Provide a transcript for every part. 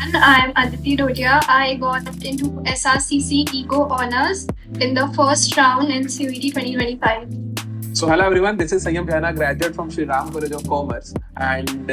And I'm Aditi Dodia. I got into SRCC Eco Honors in the first round in CUET 2025. So hello everyone, this is Sayam Bhana, graduate from Sri Ram College of Commerce, and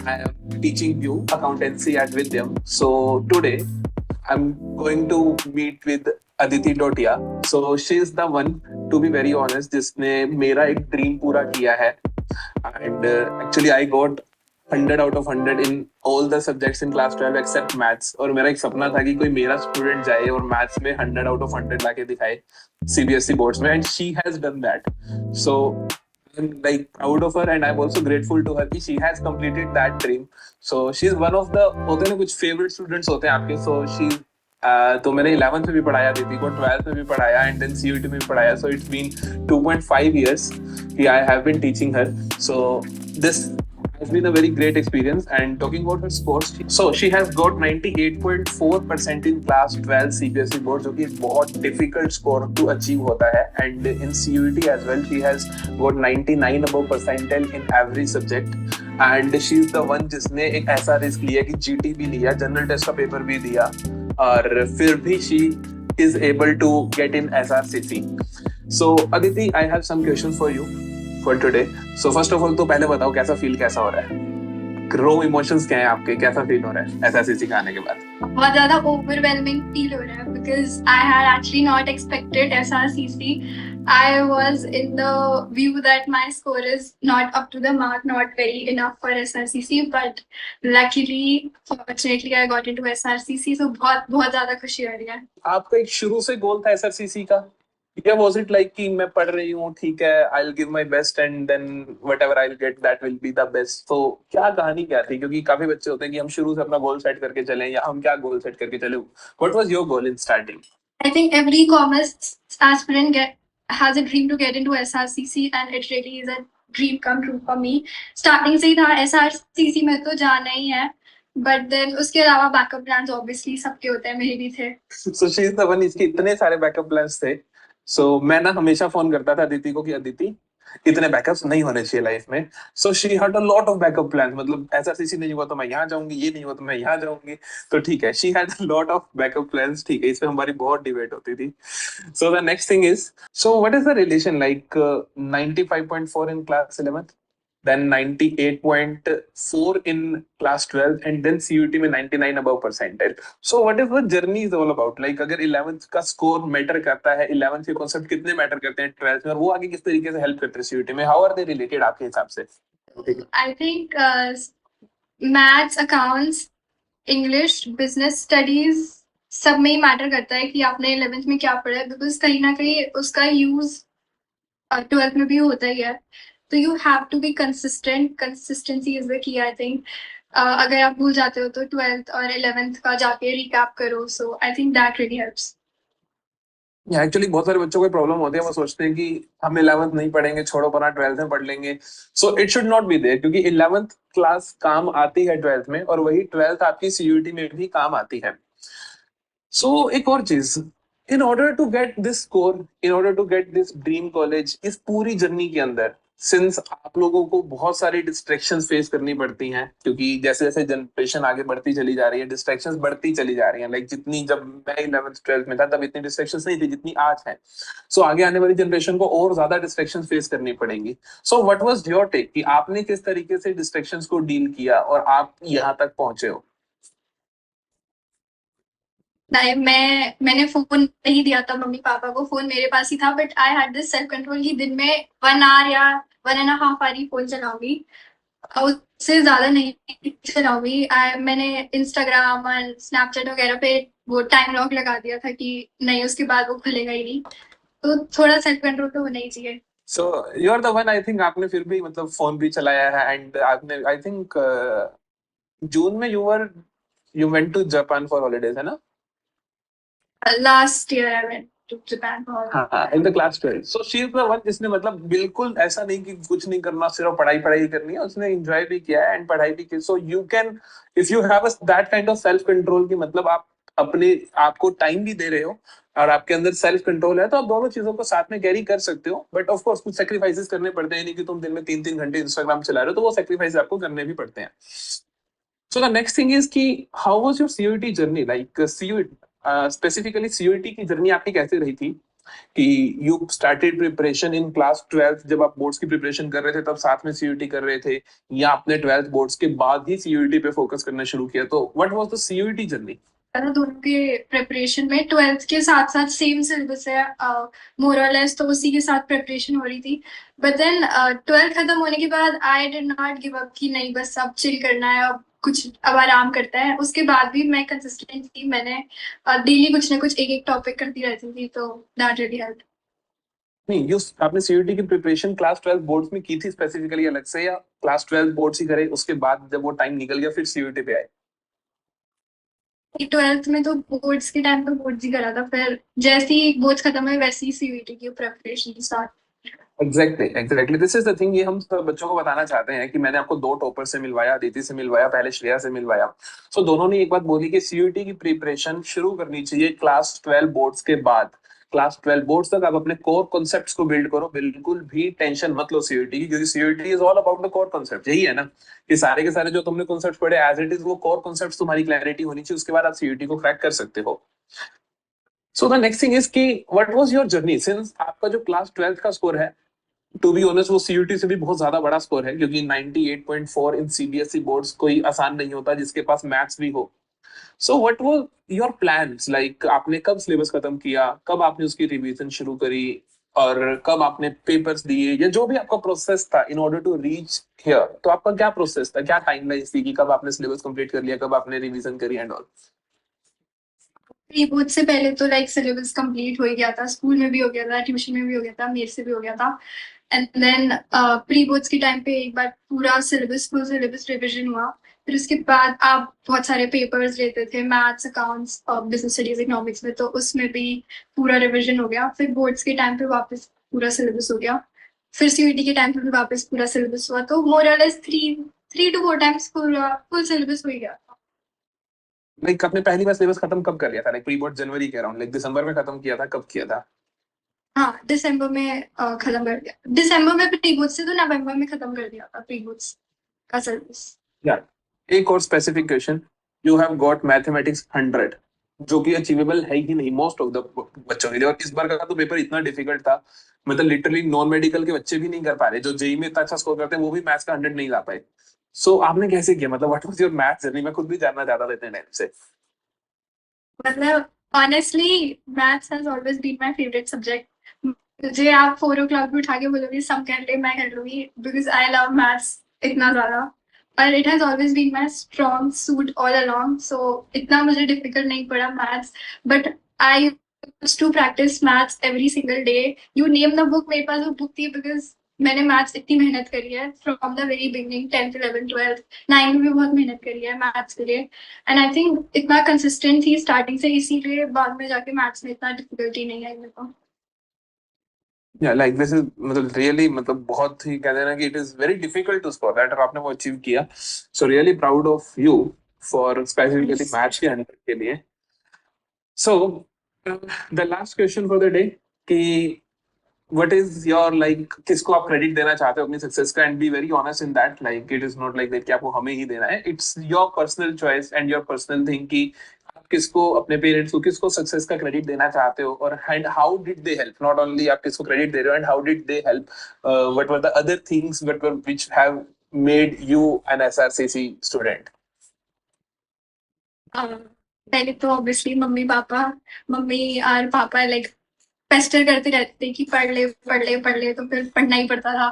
I am teaching you accountancy at Vidyam. So today I'm going to meet with Aditi Dotia. So she is the one, to be very honest, जिसने मेरा एक dream पूरा किया है. And actually I got 100 out of 100 in all the subjects in class 12 except maths. और मेरा एक सपना था कि कोई मेरा स्टूडेंट जाए और मैथ्स में 100 out of 100 लाके दिखाए CBSE boards में, and she has done that. So I'm like proud of her, and I'm also grateful to her कि she has completed that dream. So she's one of the, होते हैं ना कुछ favorite students होते हैं आपके. So she तो मैंने 11th में भी पढ़ाया, दीदी को 12th में भी पढ़ाया, एंड देन CUET में भी पढ़ाया. सो इट्स बीन 2.5 years कि I have been teaching her. So this has been a very great experience. And talking about her scores, so she has got 98.4% in class 12 CBSE board, जो कि बहुत difficult score to achieve होता है. And in CUET as well, she has got 99 above percentile in every subject. And she is the one जिसने एक ऐसा risk लिया कि GT भी लिया, जनरल टेस्ट का पेपर भी दिया, और फिर भी she is able to get in SRCC. So Aditi, I have some questions for you for today. So first of all, तो पहले बताओ कैसा फील कैसा हो रहा है, रो इमोशंस क्या है आपके, कैसा फील हो रहा है SRCC का आने के बाद? बहुत ज़्यादा ओवरवेलमिंग फील हो रहा है because I had actually not expected SRCC. I was in the view that my score is not up to the mark, not very enough for SRCC, but luckily, fortunately, I got into SRCC, so बहुत बहुत ज़्यादा खुशी हो रही है. आपका एक शुरू से गोल था SRCC का, या was it like कि मैं पढ़ रही हूँ, ठीक है, I'll give my best and then whatever I'll get that will be the best? तो क्या कहानी क्या थी, क्योंकि काफी बच्चे होते हैं कि हम शुरू से अपना गोल सेट करके चलें, या हम क्या गोल सेट करके चले? What was your goal in starting? I think every commerce aspirant has a dream to get into SRCC, and it really is a dream come true for me. Starting से ही था SRCC में तो जाना ही है, but then उसके अलावा backup plans obviously सबके होते हैं, मेरे भी थे. So she is the one, इसके इतने सारे बैकअप प्लान्स थे. So मैं ना हमेशा फोन करता था अदिति को कि अदिति इतने बैकअप्स नहीं होने चाहिए लाइफ में. So she had a lot of backup plans, मतलब SRCC नहीं हुआ तो मैं यहाँ जाऊंगी, ये नहीं हुआ तो मैं यहाँ जाऊंगी. तो ठीक है, she had a lot of backup plans. ठीक है, इसमें हमारी बहुत डिबेट होती थी. सो the next thing is, so what is the relation like 95.4 in class 11th, then 98.4 in class 12, and then CUT में 99 above percentile. So what is the journey is all about? Like अगर 11th का score matter करता है, 11th के concept कितने matter करते हैं 12th में, और वो आगे किस तरीके से help करते हैं CUT में? How are they related आपके हिसाब से? I think maths, accounts, English, business studies सब में ही मैटर करता है कि आपने 11th में क्या पढ़ा है, बिकॉज कहीं ना कहीं उसका यूज 12th में भी होता ही है. तो you have to be consistent. Consistency is the key, I think. अगर आप भूल जाते हो तो 12th और 11th का जाके रिकैप करो. So I think that really helps. Actually बहुत सारे बच्चों को प्रॉब्लम होती है, वो सोचते हैं कि हम 11th नहीं पढ़ेंगे, छोड़ो पढ़ा 12th में पढ़ लेंगे. So it should not be there, क्योंकि 11th क्लास काम आती है 12th में, और वही 12th आपकी CUT में भी काम आती है. सो एक और चीज, in order to get this score, in order to get this dream college, इस पूरी जर्नी के अंदर सिंस आप लोगों को बहुत सारी डिस्ट्रैक्शंस फेस करनी पड़ती हैं, क्योंकि जैसे जैसे जनरेशन आगे बढ़ती चली जा रही है, डिस्ट्रैक्शंस बढ़ती चली जा रही हैं. लाइक जितनी, जब मैं 11th 12th में था तब इतनी डिस्ट्रैक्शंस नहीं थी जितनी आज है. सो आगे आने वाली जनरेशन को और ज्यादा डिस्ट्रैक्शंस फेस करनी पड़ेंगी. So what was your take कि आपने किस तरीके से डिस्ट्रैक्शंस को डील किया और आप यहाँ तक पहुंचे हो? नहीं, मैंने फोन नहीं दिया था मम्मी पापा को. फोन मेरे पास ही था, but I had this self control कि दिन में 1 आवर या 1.5 आवर ही फोन चलाऊंगी, उससे ज्यादा नहीं चलाऊंगी. मैंने इंस्टाग्राम और स्नैपचैट वगैरह पे वो टाइम लॉक लगा दिया था कि नहीं, उसके बाद वो खुलेगा ही नहीं. तो थोड़ा सेल्फ कंट्रोल तो होना ही चाहिए. So you are the one, I think आपने फिर भी मतलब फोन भी चलाया है, एंड आपने आई थिंक जून में you went to Japan for holidays, है ना? Last year I went to Japan for. हाँ, in the class 12. So she is the one जिसने मतलब बिल्कुल ऐसा नहीं कि कुछ नहीं करना, सिर्फ पढ़ाई पढ़ाई करनी है, उसने एंजॉय भी किया है एंड पढ़ाई भी की. So you can, if you have that kind of self control, कि मतलब आप अपने आपको टाइम भी दे रहे हो और आपके अंदर सेल्फ कंट्रोल है, तो आप दोनों चीजों को साथ में कैरी कर सकते हो. बट ऑफ कोर्स कुछ सेक्रीफाइसेस करने पड़ते हैं, नहीं कि तुम दिन में 3-3 घंटे इंस्टाग्राम चला रहे हो, तो वो सेक्रीफाइस आपको करने भी पड़ते हैं. So the next thing is कि how was your CUET journey? Like CUET, specifically CUET की जर्नी आपकी कैसे रही थी? कि you started preparation in class 12 जब आप बोर्ड्स की प्रिपरेशन कर रहे थे तब साथ में सीयूईटी कर रहे थे, या आपने 12th बोर्ड्स के बाद ही सीयूईटी पे फोकस करना शुरू किया? तो what was the CUET journey? दोनों के प्रिपरेशन में 12th के साथ साथ सेम सिलेबस है, मोर और लेस, तो उसी के साथ प्रिपरेशन हो रही थी. बट देन 12th खत्म होने के बाद I did not give up कि नहीं बस अब चिल करना है, अब आराम करता है. उसके बाद भी मैं कंसिस्टेंट थी, मैंने डेली कुछ ना कुछ एक एक टॉपिक करती रहती थी, तो दैट रियली हेल्प. नहीं, यू आपने सीयूईटी की प्रिपरेशन क्लास 12 बोर्ड्स में की थी स्पेसिफिकली अलग से, या क्लास 12 बोर्ड्स ही करे उसके बाद जब वो टाइम निकल गया फिर सीयूईटी पे आए? 12th में तो बोर्ड्स के टाइम पे बोर्ड्स ही करा था, फिर जैसे ही बोर्ड्स खत्म हुए वैसे ही सीयूईटी की preparation start. Exactly this is the thing. ये हम सब बच्चों को बताना चाहते हैं कि मैंने आपको दो टॉपर से मिलवाया, अदिति से मिलवाया, पहले श्रेया से मिलवाया. सो दोनों ने एक बात बोली कि सीयूईटी की प्रिपरेशन शुरू करनी चाहिए क्लास 12 बोर्ड्स के बाद. क्लास 12 बोर्ड्स तक आप अपने कोर कॉन्सेप्ट्स को बिल्ड करो, बिल्कुल भी टेंशन मत लो सीयूईटी की, क्योंकि CUET is all about the core concept. यही है ना कि सारे के सारे जो तुमने कॉन्सेप्ट्स पढ़े एज इट इज, वो कोर कॉन्सेप्ट्स तुम्हारी क्लैरिटी होनी चाहिए, उसके बाद आप सीयूईटी को क्रैक कर सकते हो. So the next thing is कि what was your journey since आपका जो क्लास 12 का स्कोर है, टू बी ऑनेस्ट वो सीयूटी से भी बहुत ज्यादा बड़ा स्कोर है, क्योंकि 98.4 इन सीबीएसई बोर्ड्स कोई आसान नहीं होता जिसके पास मैथ्स भी हो. So what were your plans? Like आपने कब सिलेबस खत्म किया, कब आपने उसकी रिवीजन शुरू करी, और कब आपने पेपर्स दिए, या जो भी आपका प्रोसेस था in order to reach here? तो आपका क्या प्रोसेस था, क्या टाइमलाइन थी कि कब आपने सिलेबस कंप्लीट कर लिया, कब आपने रिवीजन करी एंड ऑल? प्री बोर्ड से पहले तो लाइक सिलेबस कंप्लीट हो ही गया था, स्कूल में भी हो गया था, ट्यूशन में भी हो गया था, मेरे से भी हो गया था. एंड देन प्री बोर्ड्स के टाइम पे एक बार पूरा सिलेबस फुल सिलेबस रिविजन हुआ. फिर उसके बाद आप बहुत सारे पेपर्स लेते थे, maths, accounts, business studies, economics में, तो उसमें भी पूरा रिविजन हो गया. फिर बोर्ड्स के टाइम पे वापस पूरा सिलेबस हो गया. फिर सीयूईटी के टाइम पे भी वापस पूरा सिलेबस हुआ, तो मोर और लेस 3 to 4 टाइम्स पूरा फुल सिलेबस हो गया. लाइक आपने पहली बार सिलेबस खत्म कब कर लिया था? लाइक प्री बोर्ड जनवरी के अराउंड, लाइक दिसंबर में खत्म किया था, कब किया था? हाँ, दिसंबर में खत्म कर दिया. दिसंबर में प्री बोर्ड से तो नवंबर में खत्म कर दिया था प्री बोर्ड्स का सिलेबस. या एक और specific question, you have got mathematics 100, जो कि अचीवेबल है ही नहीं मोस्ट ऑफ द बच्चों के लिए, और इस बार का तो पेपर इतना डिफिकल्ट था, मतलब लिटरली नॉन मेडिकल के बच्चे भी नहीं कर पा रहे, जो जेई में इतना अच्छा स्कोर करते हैं वो भी मैथ्स का 100 नहीं ला पाए. सो आपने कैसे किया, मतलब what was your maths journey? मैं खुद भी जानना चाहता था इतने टाइम से. मतलब honestly maths has always been my favourite subject. मुझे आप 4 o'clock भी उठा के बोलोगे सम कर ले, मैं कर लूंगी, बिकॉज आई लव मैथ्स इतना ज्यादा. और it has always been my strong suit all along, so इतना मुझे डिफिकल्ट नहीं पड़ा maths. But I used to practise maths every single day. You name the book, मेरे पास वो बुक थी, बिकॉज मैंने मैथ्स इतनी मेहनत करी है from the very beginning. 10th 11th 12th 9 में भी बहुत मेहनत करी है मैथ्स के लिए. एंड आई थिंक इतना कंसिस्टेंट थी स्टार्टिंग से, इसीलिए बाद में जाके मैथ्स में इतना डिफिकल्टी नहीं आई मेरे को. या लाइक दिस इज मतलब रियली, मतलब बहुत ही कहते हैं ना कि it is very difficult to score that, और आपने वो अचीव किया. So really proud of you for specifically maths के 100 के लिए. So the last question for the day कि what is your like, किसको आप क्रेडिट देना चाहते हो अपनी सक्सेस का? And be very honest in that, like it is not like that कि आपको हमें ही देना है. It's your personal choice and your personal thing कि आप किसको, अपने पेरेंट्स को किसको सक्सेस का क्रेडिट देना चाहते हो, और and how did they help. Not only आप किसको क्रेडिट दे रहे हो, and how did they help, what were the other things which have made you an SRCC student? पहले तो ऑब्वियसली मम्मी और पापा लाइक पेस्टर करते रहते थे कि पढ़ ले पढ़ ले पढ़ ले, तो फिर पढ़ना ही पड़ता था.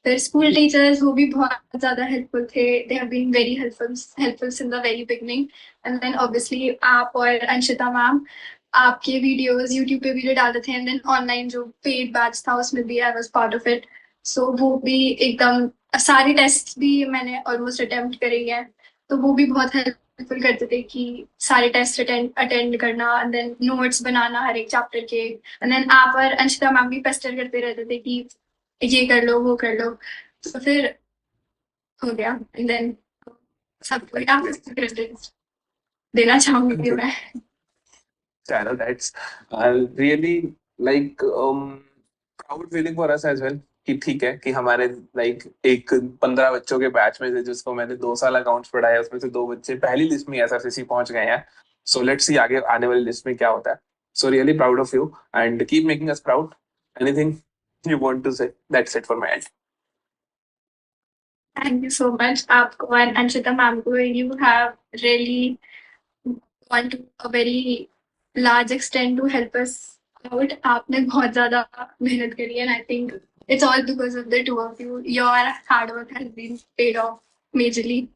फिर स्कूल टीचर्स, वो भी बहुत ज्यादा हेल्पफुल थे. They have been very helpful in the very beginning. And then obviously आप और अंशिता मैम, आपके वीडियोस यूट्यूब पे वीडियो डालते थे, एंड देन ऑनलाइन जो पेड बैच था उसमें भी I was part of it. So वो भी एकदम, सारी टेस्ट भी मैंने ऑलमोस्ट अटेम्प्ट करी है, तो वो भी बहुत हेल्पफुल करते थे कि सारे टेस्ट अटेंड करना, एंड देन नोट्स बनाना हर एक चैप्टर के. एंड देन आप और अंशिता मैम भी पेस्टर करते रहते थे कि ये कर लो वो कर लो, तो फिर हो गया. एंड देन सबको आप क्रेडिट देना चाहूंगी मैं. Channel, that's really like proud feeling for us as well कि ठीक है कि हमारे लाइक एक 15 बच्चों के बैच में से जिसको मैंने 2 साल अकाउंट्स पढ़ाया उसमें से 2 बच्चे पहली लिस्ट में एसआरसीसी पहुंच गए हैं. सो लेट्स सी आगे आने वाली लिस्ट में क्या होता है. सो really proud of you and keep making us proud. Anything you want to say? That's it for my end. Thank you so much, आपको and Anshita ma'am को. You have really gone to a very large extent to help us out. आपने बहुत ज़्यादा मेहनत करी and I think it's all because of the two of you. Your hard work has been paid off majorly.